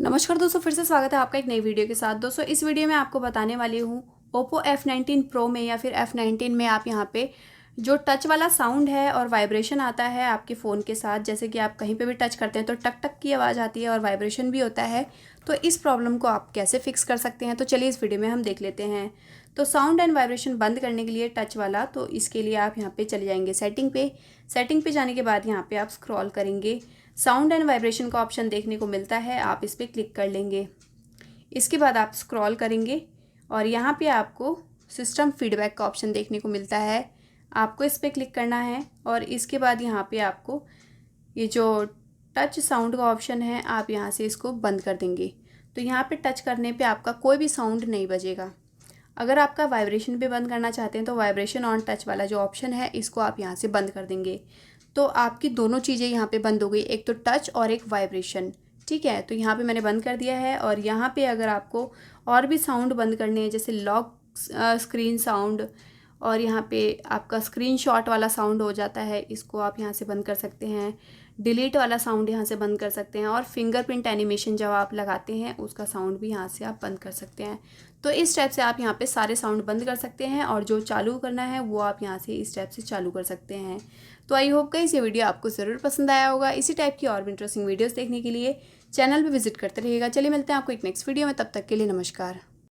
नमस्कार दोस्तों, फिर से स्वागत है आपका एक नई वीडियो के साथ। दोस्तों इस वीडियो में आपको बताने वाली हूँ Oppo F19 Pro में या फिर F19 में आप यहाँ पे जो टच वाला साउंड है और वाइब्रेशन आता है आपके फ़ोन के साथ, जैसे कि आप कहीं पे भी टच करते हैं तो टक टक की आवाज़ आती है और वाइब्रेशन भी होता है। तो इस प्रॉब्लम को आप कैसे फिक्स कर सकते हैं, तो चलिए इस वीडियो में हम देख लेते हैं। तो साउंड एंड वाइब्रेशन बंद करने के लिए टच वाला, तो इसके लिए आप यहाँ पे चले जाएंगे सेटिंग पे जाने के बाद यहाँ पे आप स्क्रॉल करेंगे, साउंड एंड वाइब्रेशन का ऑप्शन देखने को मिलता है, आप इस पर क्लिक कर लेंगे। इसके बाद आप स्क्रॉल करेंगे और यहाँ पे आपको सिस्टम फीडबैक का ऑप्शन देखने को मिलता है, आपको इस पर क्लिक करना है। और इसके बाद यहाँ पे आपको ये जो टच साउंड का ऑप्शन है, आप यहाँ से इसको बंद कर देंगे। तो यहाँ पे टच करने पे आपका कोई भी साउंड नहीं बजेगा। अगर आपका वाइब्रेशन भी बंद करना चाहते हैं तो वाइब्रेशन ऑन टच वाला जो ऑप्शन है, इसको आप यहाँ से बंद कर देंगे। तो आपकी दोनों चीज़ें यहाँ पे बंद हो गई, एक तो टच और एक वाइब्रेशन। ठीक है, तो यहाँ पे मैंने बंद कर दिया है। और यहाँ पे अगर आपको और भी साउंड बंद करने हैं, जैसे लॉक स्क्रीन साउंड, और यहाँ पे आपका स्क्रीनशॉट वाला साउंड हो जाता है, इसको आप यहाँ से बंद कर सकते हैं। डिलीट वाला साउंड यहाँ से बंद कर सकते हैं। और फिंगरप्रिंट एनिमेशन जब आप लगाते हैं उसका साउंड भी यहाँ से आप बंद कर सकते हैं। तो इस टाइप से आप यहाँ पे सारे साउंड बंद कर सकते हैं और जो चालू करना है वो आप यहाँ से इस टाइप से चालू कर सकते हैं। तो आई होप गाइस ये वीडियो आपको ज़रूर पसंद आया होगा। इसी टाइप की और भी इंटरेस्टिंग वीडियोज़ देखने के लिए चैनल पर विजिट करते रहिएगा। चलिए मिलते हैं आपको एक नेक्स्ट वीडियो में, तब तक के लिए नमस्कार।